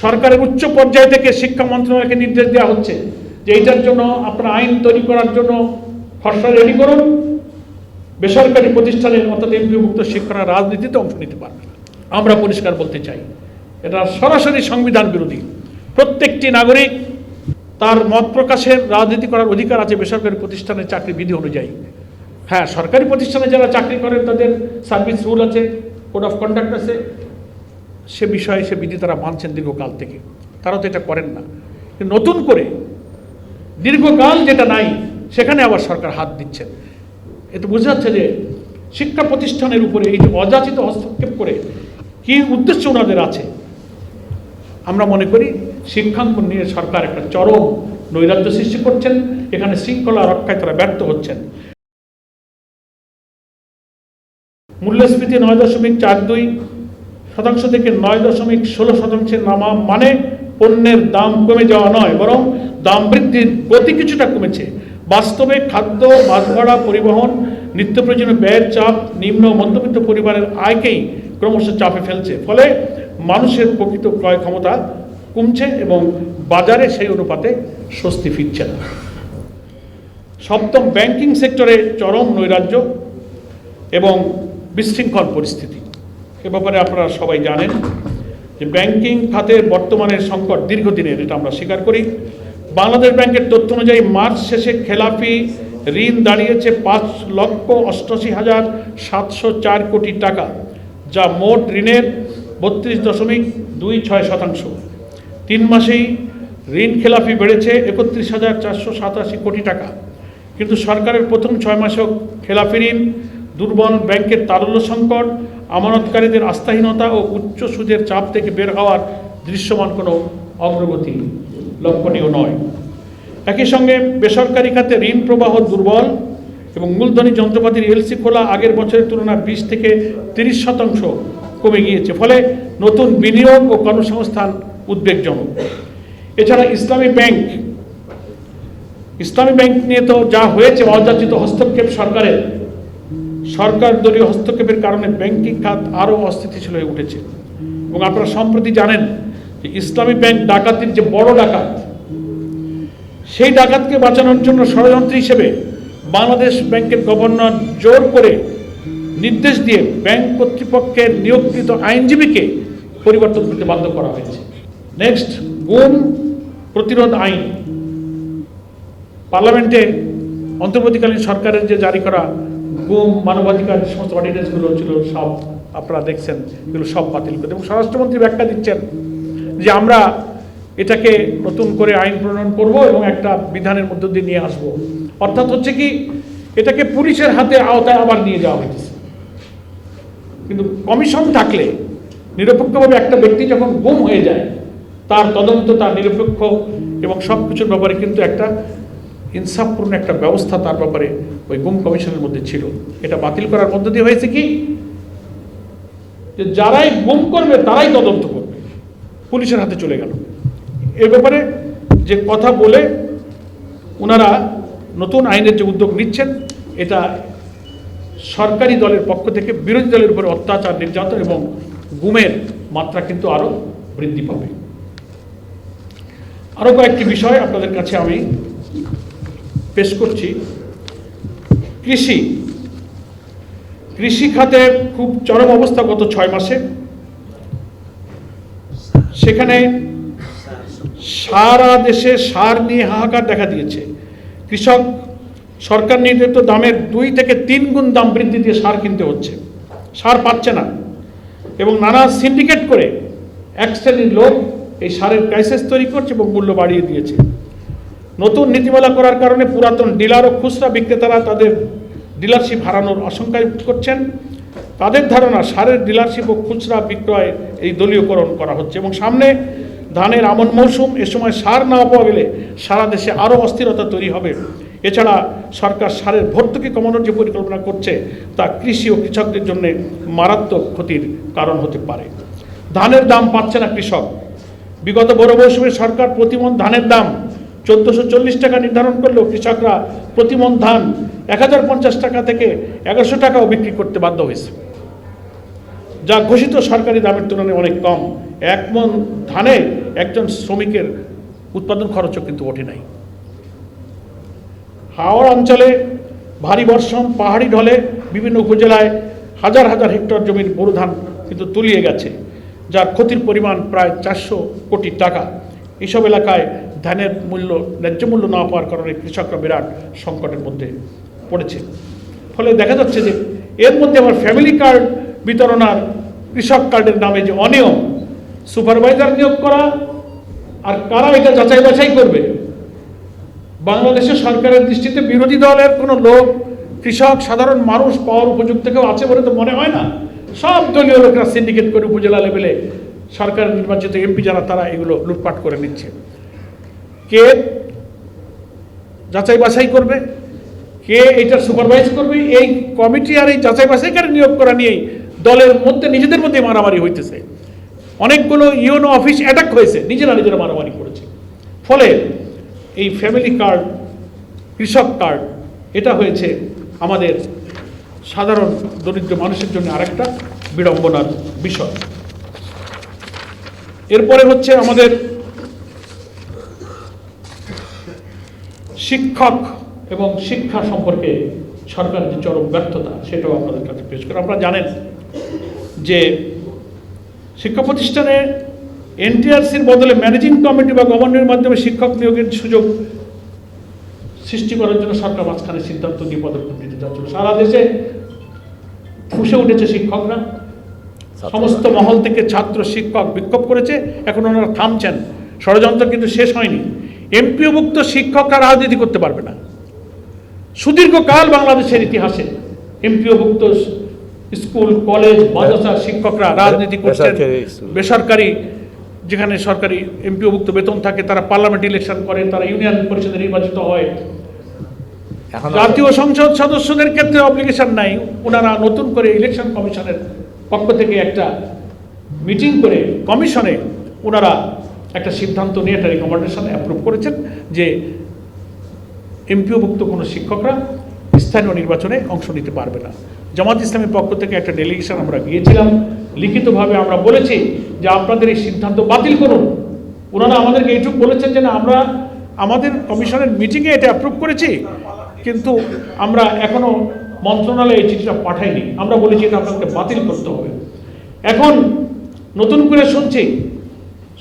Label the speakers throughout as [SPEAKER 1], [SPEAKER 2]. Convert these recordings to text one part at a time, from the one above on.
[SPEAKER 1] সরকারের উচ্চ পর্যায় থেকে শিক্ষা মন্ত্রণালয়কে নির্দেশ দেওয়া হচ্ছে যে এইটার জন্য আপনারা আইন তৈরি করার জন্য খসড়া রেডি করুন। বেসরকারি প্রতিষ্ঠানের অর্থাৎ এমপিওভুক্ত শিক্ষকরা রাজনীতিতে অংশ নিতে পারবে না। আমরা পরিষ্কার বলতে চাই, এটা সরাসরি সংবিধান বিরোধী। প্রত্যেকটি নাগরিক তার মত প্রকাশের, রাজনীতি করার অধিকার আছে বেসরকারি প্রতিষ্ঠানের চাকরি বিধি অনুযায়ী। হ্যাঁ, সরকারি প্রতিষ্ঠানে যারা চাকরি করেন তাদের সার্ভিস রুল আছে, কোড অফ কন্ডাক্ট আছে, সে বিষয়ে সে বিধি তারা মানছেন দীর্ঘকাল থেকে, তারা তো এটা করেন না। নতুন করে দীর্ঘকাল যেটা নাই সেখানে আবার সরকার হাত দিচ্ছেন। এতে বোঝা যাচ্ছে যে শিক্ষা প্রতিষ্ঠানের উপরে এই যে অযাচিত হস্তক্ষেপ করে কি উদ্দেশ্য ওনাদের আছে। আমরা মনে করি শিক্ষাঙ্গন নিয়ে সরকার একটা চরম নৈরাজ্য সৃষ্টি করছেন, এখানে শৃঙ্খলা রক্ষায় তারা ব্যর্থ হচ্ছেন। মূল্যস্ফীতি 9.42% থেকে 9.16% নামা মানে পণ্যের দাম কমে যাওয়া নয়, বরং দাম বৃদ্ধির গতি কিছুটা কমেছে। বাস্তবে খাদ্য, বাস ভাড়া, পরিবহন, নিত্য প্রয়োজনীয় ব্যয়ের চাপ নিম্ন ও মধ্যবিত্ত পরিবারের আয়কেই ক্রমশ চাপে ফেলছে। ফলে মানুষের প্রকৃত ক্রয় ক্ষমতা কমছে এবং বাজারে সেই অনুপাতে স্বস্তি ফিরছে না। সপ্তম, ব্যাংকিং সেক্টরে চরম নৈরাজ্য এবং বিশৃঙ্খল পরিস্থিতি। এ ব্যাপারে আপনারা সবাই জানেন যে ব্যাংকিং খাতের বর্তমানের সংকট দীর্ঘদিনের, এটা আমরা স্বীকার করি। বাংলাদেশ ব্যাংকের তথ্য অনুযায়ী মার্চ শেষে খেলাপি ঋণ দাঁড়িয়েছে 5,88,704 কোটি টাকা, যা মোট ঋণের 32.26%। 3 মাসেই ঋণ খেলাপি বেড়েছে 31,487 কোটি টাকা। কিন্তু সরকারের প্রথম 6 মাসেও খেলাপি ঋণ, দুর্বল ব্যাংকের তারল্য সংকট, আমানতকারীদের আস্থাহীনতা ও উচ্চ সুদের চাপ থেকে বের হওয়ার দৃশ্যমান কোনো অগ্রগতি লক্ষণীয় নয়। একই সঙ্গে বেসরকারি খাতে ঋণ প্রবাহ দুর্বল এবং মূলধনী যন্ত্রপাতির এলসি খোলা আগের বছরের তুলনায় 20 থেকে 30% কমে গিয়েছে। ফলে নতুন বিনিয়োগ ও কর্মসংস্থান উদ্বেগজনক। এছাড়া ইসলামী ব্যাংক নিয়ে তো যা হয়েছে অযাচিত হস্তক্ষেপ সরকারের, সরকার দলীয় হস্তক্ষেপের কারণে ব্যাংকিং খাত আরও অস্থিতিশীল হয়ে উঠেছে। এবং আপনারা সম্প্রতি জানেন যে ইসলামী ব্যাংক ডাকাতির যে বড় ডাকাত, সেই ডাকাতকে বাঁচানোর জন্য ষড়যন্ত্র হিসেবে বাংলাদেশ ব্যাংকের গভর্নর জোর করে নির্দেশ দিয়ে ব্যাংক কর্তৃপক্ষের নিয়োগকৃত আইনজীবীকে পরিবর্তন করতে বাধ্য করা হয়েছে। নেক্সট, গুম প্রতিরোধ আইন। পার্লামেন্টে অন্তর্বর্তীকালীন সরকারের যে জারি করা গুম, মানবাধিকার যে সমস্ত অর্ডিন্যান্সগুলো ছিল সব আপনারা দেখছেন, এগুলো সব বাতিল করে। এবং স্বরাষ্ট্রমন্ত্রী ব্যাখ্যা দিচ্ছেন যে আমরা এটাকে নতুন করে আইন প্রণয়ন করব এবং একটা বিধানের মধ্য দিয়ে নিয়ে আসব। অর্থাৎ হচ্ছে কি, এটাকে পুলিশের হাতে আওতায় আবার নিয়ে যাওয়া হয়েছে। কিন্তু কমিশন থাকলে, নিরপেক্ষভাবে একটা ব্যক্তি যখন গুম হয়ে যায়, তার তদন্ত, তার নিরপেক্ষ এবং সব কিছুর ব্যাপারে কিন্তু একটা ইনসাফপূর্ণ একটা ব্যবস্থা তার ব্যাপারে ওই গুম কমিশনের মধ্যে ছিল। এটা বাতিল করার মধ্য দিয়ে হয়েছে কি, যে যারাই গুম করবে তারাই তদন্ত করবে, পুলিশের হাতে চলে গেল। এ ব্যাপারে যে কথা বলে ওনারা নতুন আইনের যে উদ্যোগ নিচ্ছেন, এটা সরকারি দলের পক্ষ থেকে বিরোধী দলের উপরে অত্যাচার, নির্যাতন এবং গুমের মাত্রা কিন্তু আরও বৃদ্ধি পাবে। আরও কয়েকটি বিষয় আপনাদের কাছে আমি পেশ করছি। কৃষি খাতে খুব চরম অবস্থা গত 6 মাসে। সেখানে সারা দেশে সার নিয়ে হাহাকার দেখা দিয়েছে। কৃষক সরকার নির্ধারিত দামের 2 থেকে 3 গুণ দাম বৃদ্ধি দিয়ে সার কিনতে হচ্ছে, সার পাচ্ছে না। এবং নানা সিন্ডিকেট করে এক শ্রেণীর লোক এই সারের ক্রাইসিস তৈরি করছে এবং মূল্য বাড়িয়ে দিয়েছে। নতুন নীতিমালা করার কারণে পুরাতন ডিলার ও খুচরা বিক্রেতারা তাদের ডিলারশিপ হারানোর আশঙ্কা করছেন। তাদের ধারণা সারের ডিলারশিপ ও খুচরা বিক্রয় এই দলীয়করণ করা হচ্ছে। এবং সামনে ধানের আমন মৌসুম, এ সময় সার না পাওয়া গেলে সারা দেশে আরও অস্থিরতা তৈরি হবে। এছাড়া সরকার সারের ভর্তুকি কমানোর যে পরিকল্পনা করছে তা কৃষি ও কৃষকদের জন্য মারাত্মক ক্ষতির কারণ হতে পারে। ধানের দাম পাচ্ছে না কৃষক। বিগত বড় মৌসুমে সরকার প্রতিমণ ধানের দাম 1440 টাকা নির্ধারণ করলেও কৃষকরা প্রতিমণ ধান 1050 টাকা থেকে 1100 টাকাও বিক্রি করতে বাধ্য হয়েছে, যা ঘোষিত সরকারি দামের তুলনায় অনেক কম। 1 মণ ধানে একজন শ্রমিকের উৎপাদন খরচও কিন্তু ওঠে নাই। হাওড় অঞ্চলে ভারী বর্ষণ, পাহাড়ি ঢলে বিভিন্ন উপজেলায় হাজার হাজার হেক্টর জমির বোরো ধান কিন্তু তলিয়ে গেছে, যার ক্ষতির পরিমাণ প্রায় 400 কোটি টাকা। এইসব এলাকায় ধানের মূল্য, ন্যায্য মূল্য না পাওয়ার কারণে কৃষকরা বিরাট সংকটের মধ্যে পড়েছে। ফলে দেখা যাচ্ছে যে এর মধ্যে আবার ফ্যামিলি কার্ড বিতরণ আর কৃষক কার্ডের নামে যে অনিয়ম, সুপারভাইজার নিয়োগ করা, আর কারা এটা যাচাই বাছাই করবে? বাংলাদেশের সরকারের দৃষ্টিতে বিরোধী দলের কোনো লোক, কৃষক, সাধারণ মানুষ পাওয়ার উপযুক্ত কেউ আছে বলে তো মনে হয় না। সব দলীয় লোকরা সিন্ডিকেট করে উপজেলা লেভেলে সরকার নির্বাচিত এমপি যারা, তারা এগুলো লুটপাট করে নিচ্ছে। কে যাচাই বাছাই করবে, কে এটা সুপারভাইজ করবে? এই কমিটি আর এই যাচাই বাছাইকারী নিয়োগ করা নিয়েই দলের মধ্যে নিজেদের মধ্যে মারামারি হইতেছে। অনেকগুলো ইউনো অফিস অ্যাটাক হয়েছে, নিজেরা মারামারি করেছে। ফলে এই ফ্যামিলি কার্ড, কৃষক কার্ড, এটা হয়েছে আমাদের সাধারণ দরিদ্র মানুষের জন্য আরেকটা বিড়ম্বনার বিষয়। এরপরে হচ্ছে আমাদের শিক্ষক এবং শিক্ষা সম্পর্কে সরকারের যে চরম ব্যর্থতা, সেটাও আপনাদের কাছে পেশ করে। আপনারা জানেন যে শিক্ষা প্রতিষ্ঠানে এনটিআরসির বদলে ম্যানেজিং কমিটি বা গভর্নরের মাধ্যমে শিক্ষক নিয়োগের সুযোগ সৃষ্টি করার জন্য সরকার মাঝখানে সিদ্ধান্ত নিয়ে পদক্ষেপ নিতে যাচ্ছিল। সারা দেশে ফুঁসে উঠেছে শিক্ষকরা, সমস্ত মহল থেকে ছাত্র শিক্ষক বিক্ষোভ করেছে। এখন ওনারা থামছেন, ষড়যন্ত্র কিন্তু শেষ হয়নি। এমপিওভুক্ত শিক্ষকরা রাজনীতি করতে পারবে না। সুদীর্ঘকাল বাংলাদেশের ইতিহাসে এমপিওভুক্ত স্কুল, কলেজ, মাদ্রাসার শিক্ষকরা রাজনীতি করছেন। বেসরকারি যেখানে সরকারি এমপিওভুক্ত বেতন থাকে, তারা পার্লামেন্ট ইলেকশন করেন, তারা ইউনিয়ন পরিষদে নির্বাচিত হয়। জাতীয় সংসদ সদস্যদের ক্ষেত্রে অব্লিগেশন নাই। ওনারা নতুন করে ইলেকশন কমিশনের পক্ষ থেকে একটা মিটিং করে কমিশনে ওনারা একটা সিদ্ধান্ত নিয়ে একটা রিকমেন্ডেশন অ্যাপ্রুভ করেছেন যে এমপিওভুক্ত কোনো শিক্ষকরা স্থানীয় নির্বাচনে অংশ নিতে পারবে না। জামাত ইসলামের পক্ষ থেকে একটা ডেলিগেশন আমরা গিয়েছিলাম, লিখিতভাবে আমরা বলেছি যে আপনাদের এই সিদ্ধান্ত বাতিল করুন। ওনারা আমাদেরকে এইটুকু বলেছেন যে না, আমরা আমাদের কমিশনের মিটিংয়ে এটা অ্যাপ্রুভ করেছি, কিন্তু আমরা এখনও মন্ত্রণালয়ে এই চিঠিটা পাঠাইনি। আমরা বলেছি এটা আপনাকে বাতিল করতে হবে। এখন নতুন করে শুনছি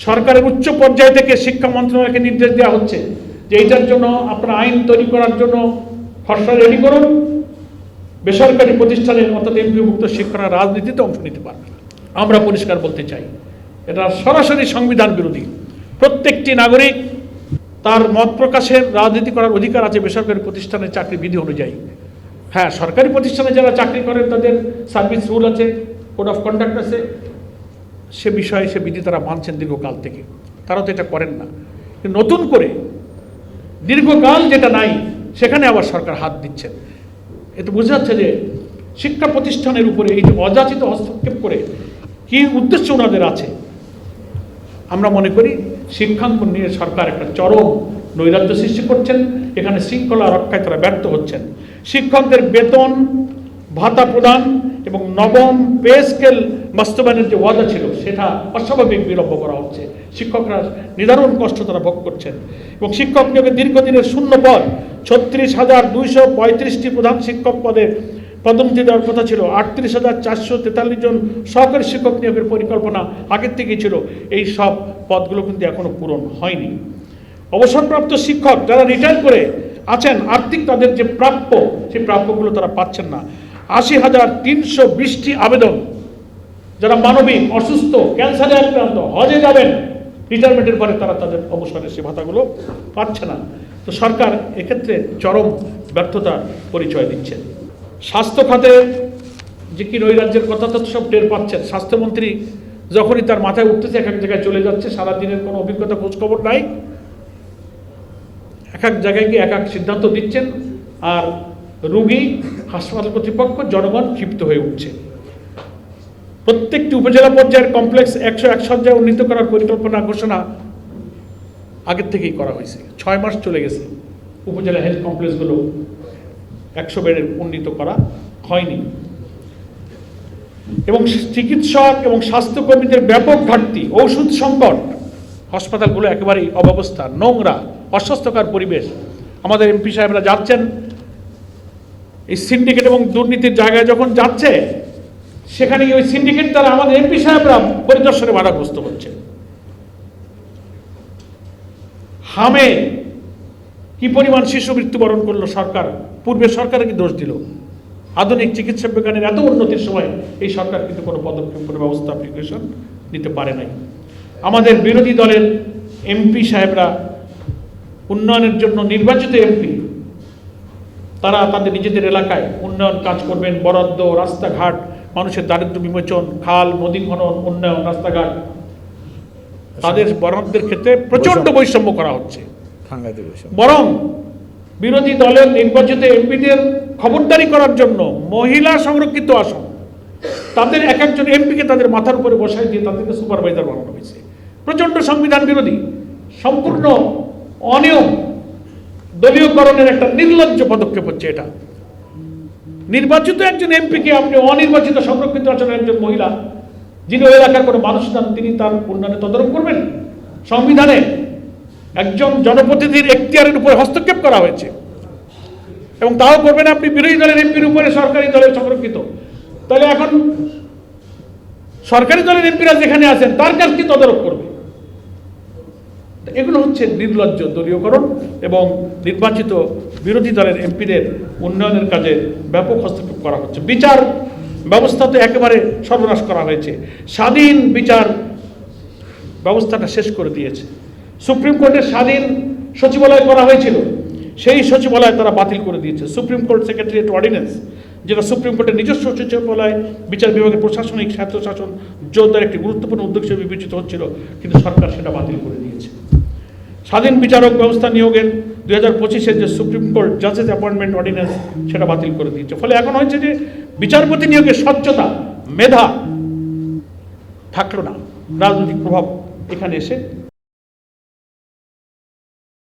[SPEAKER 1] সরকারের উচ্চ পর্যায় থেকে শিক্ষা মন্ত্রণালয়কে নির্দেশ দেওয়া হচ্ছে যে এইটার জন্য আপনারা আইন তৈরি করার জন্য খসড়া রেডি করুন। বেসরকারি প্রতিষ্ঠানের অর্থাৎ এমপিওভুক্ত শিক্ষকরা রাজনীতিতে অংশ নিতে পারবে না। আমরা পরিষ্কার বলতে চাই, এটা সরাসরি সংবিধান বিরোধী। প্রত্যেকটি নাগরিক তার মত প্রকাশের, রাজনীতি করার অধিকার আছে বেসরকারি প্রতিষ্ঠানের চাকরি বিধি অনুযায়ী। হ্যাঁ, সরকারি প্রতিষ্ঠানে যারা চাকরি করেন তাদের সার্ভিস রুল আছে, কোড অফ কন্ডাক্ট আছে, সে বিষয়ে সে বিধি তারা মানছেন দীর্ঘকাল থেকে। তারা তো এটা করেন না। নতুন করে দীর্ঘকাল যেটা নাই সেখানে আবার সরকার হাত দিচ্ছেন। এতে বোঝা যাচ্ছে যে শিক্ষা প্রতিষ্ঠানের উপরে এই যে অযাচিত হস্তক্ষেপ করে কি উদ্দেশ্য ওনাদের আছে। আমরা মনে করি শিক্ষাঙ্গন নিয়ে সরকার একটা চরম নৈরাজ্য সৃষ্টি করছেন। এখানে শৃঙ্খলা রক্ষায় তারা ব্যর্থ হচ্ছেন। শিক্ষকদের বেতন ভাতা প্রদান এবং নবম পে স্কেল বাস্তবায়নের যে ওয়াদা ছিল সেটা অস্বাভাবিক বিলম্ব করা হচ্ছে। শিক্ষকরা নিদারুণ কষ্ট তারা ভোগ করছেন এবং শিক্ষক নিয়োগের দীর্ঘদিনের শূন্য পদ 36,235টি প্রধান শিক্ষক পদে পদোন্নতি দেওয়ার কথা ছিল। 38,443 জন সহকারী শিক্ষক নিয়োগের পরিকল্পনা আগের থেকেই ছিল। এই সব পদগুলো কিন্তু এখনো পূরণ হয়নি। অবসরপ্রাপ্ত শিক্ষক যারা রিটায়ার করে আছেন, আর্থিক তাদের যে প্রাপ্য, সেই প্রাপ্যগুলো তারা পাচ্ছেন না। 80,320টি আবেদন, যারা মানবিক, অসুস্থ, ক্যান্সারে আক্রান্ত, হজে যাবেন, রিটায়ারমেন্টের পরে তারা তাদের অবসরের সে ভাতাগুলো পাচ্ছে না। তো সরকার এক্ষেত্রে চরম ব্যর্থতার পরিচয় দিচ্ছে। স্বাস্থ্য খাতে যে কি নৈরাজ্যের কথা তো সব টের পাচ্ছেন। স্বাস্থ্যমন্ত্রী যখনই তার মাথায় উঠতেছে এক এক জায়গায় চলে যাচ্ছে, সারাদিনের কোনো অভিজ্ঞতা খোঁজখবর নাই, এক এক জায়গায় গিয়ে এক এক সিদ্ধান্ত দিচ্ছেন, আর রোগী, হাসপাতাল কর্তৃপক্ষ, জনগণ ক্ষিপ্ত হয়ে উঠছে। প্রত্যেকটি উপজেলা পর্যায়ের কমপ্লেক্স 101 শয্যায় উন্নীত করার পরিকল্পনা ঘোষণা আগের থেকেই করা হয়েছে। 6 মাস চলে গেছে, উপজেলা হেলথ কমপ্লেক্সগুলো 100 বেডের উন্নীত করা হয়নি। এবং চিকিৎসক এবং স্বাস্থ্যকর্মীদের ব্যাপক ঘাটতি, ঔষধ সংকট, হাসপাতালগুলো একেবারেই অব্যবস্থা, নোংরা, অস্বাস্থ্যকর পরিবেশ। আমাদের এমপি সাহেবরা যাচ্ছেন এই সিন্ডিকেট এবং দুর্নীতির জায়গায়, যখন যাচ্ছে সেখানে ওই সিন্ডিকেট দ্বারা আমাদের এমপি সাহেবরা পরিদর্শনে বাধাগ্রস্ত হচ্ছে। হামে কি পরিমাণ শিশু মৃত্যুবরণ করলো সরকার, পূর্বে সরকারকে দোষ দিল। আধুনিক চিকিৎসা বিজ্ঞানের এত উন্নতির সময় এই সরকার কিন্তু কোনো পদক্ষেপ, কোনো ব্যবস্থা প্রিপারেশন নিতে পারে নাই। আমাদের বিরোধী দলের এমপি সাহেবরা উন্নয়নের জন্য নির্বাচিত এমপি, তারা তাদের নিজেদের এলাকায় উন্নয়ন কাজ করবেন, বরাদ্দ, রাস্তাঘাট, মানুষের দারিদ্র বিমোচন, খাল নদী খনন, উন্নয়ন, রাস্তাঘাট, তাদের বরাদ্দের ক্ষেত্রে প্রচন্ড বৈষম্য করা হচ্ছে। বরং বিরোধী দলের নির্বাচিত এমপিদের খবরদারি করার জন্য মহিলা সংরক্ষিত আসন, তাদের এক একজন এমপিকে তাদের মাথার উপরে বসাই দিয়ে তাদেরকে সুপারভাইজার বানানো হয়েছে। প্রচন্ড সংবিধান বিরোধী, সম্পূর্ণ অনিয়ম, দলীয়করণের একটা নির্লজ্জ পদক্ষেপ হচ্ছে এটা। নির্বাচিত একজন এমপিকে আপনি অনির্বাচিত সংরক্ষিত আসনের একজন মহিলা, যিনি ওই এলাকার কোনো মানুষ নন, তিনি তার উন্নয়নে তদারক করবেন? সংবিধানে একজন জনপ্রতিনিধির এখতিয়ারের উপরে হস্তক্ষেপ করা হয়েছে, এবং তাও করবেন আপনি বিরোধী দলের এমপির উপরে, সরকারি দলের সংরক্ষিত। তাহলে এখন সরকারি দলের এমপিরা যেখানে আছেন তার কাজ কি তদারক করবে? এগুলো হচ্ছে নির্লজ্জ দলীয়করণ এবং নির্বাচিত বিরোধী দলের এমপিদের উন্নয়নের কাজে ব্যাপক হস্তক্ষেপ করা হচ্ছে। বিচার ব্যবস্থা তো একেবারে সর্বনাশ করা হয়েছে, স্বাধীন বিচার ব্যবস্থাটা শেষ করে দিয়েছে। সুপ্রিম কোর্টের স্বাধীন সচিবালয় করা হয়েছিল, সেই সচিবালয় তারা বাতিল করে দিয়েছে। সুপ্রিম কোর্ট সেক্রেটারিয়েট অর্ডিন্যান্স, যেটা সুপ্রিম কোর্টের নিজস্ব সচিবালয়, বিচার বিভাগের প্রশাসনিক স্বায়ত্তশাসন জোরদার একটি গুরুত্বপূর্ণ উদ্যোগ হিসেবে বিবেচিত হচ্ছিল, কিন্তু সরকার সেটা বাতিল করে দিয়েছে। স্বাধীন বিচারক ব্যবস্থা নিয়োগের 2025-এর যে সুপ্রিম কোর্ট জাজেস অ্যাপয়েন্টমেন্ট অর্ডিন্যান্স, সেটা বাতিল করে দিয়েছে। ফলে এখন হয়েছে যে বিচারপতি নিয়োগের স্বচ্ছতা, মেধা থাকলো না, রাজনৈতিক প্রভাব এখানে এসে